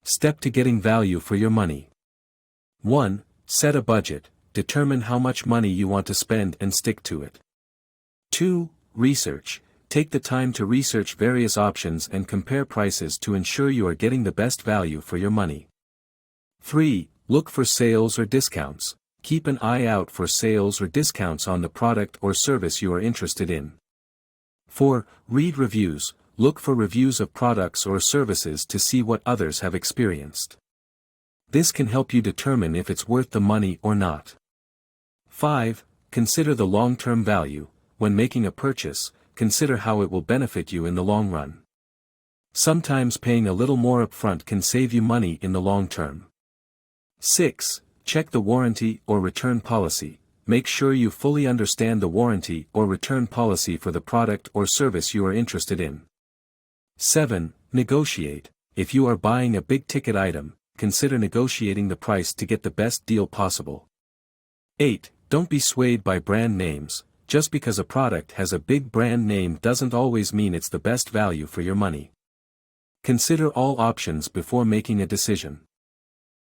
Step to getting value for your money. 1. Set a budget. Determine how much money you want to spend and stick to it. 2. Research. Take the time to research various options and compare prices to ensure you are getting the best value for your money. 3. Look for sales or discounts. Keep an eye out for sales or discounts on the product or service you are interested in. 4. Read reviews. Look for reviews of products or services to see what others have experienced. This can help you determine if it's worth the money or not. 5. Consider the long-term value. When making a purchase, consider how it will benefit you in the long run. Sometimes paying a little more upfront can save you money in the long term. 6. Check the warranty or return policy. Make sure you fully understand the warranty or return policy for the product or service you are interested in. 7. Negotiate. If you are buying a big-ticket item, consider negotiating the price to get the best deal possible. 8. Don't be swayed by brand names. Just because a product has a big brand name doesn't always mean it's the best value for your money. Consider all options before making a decision.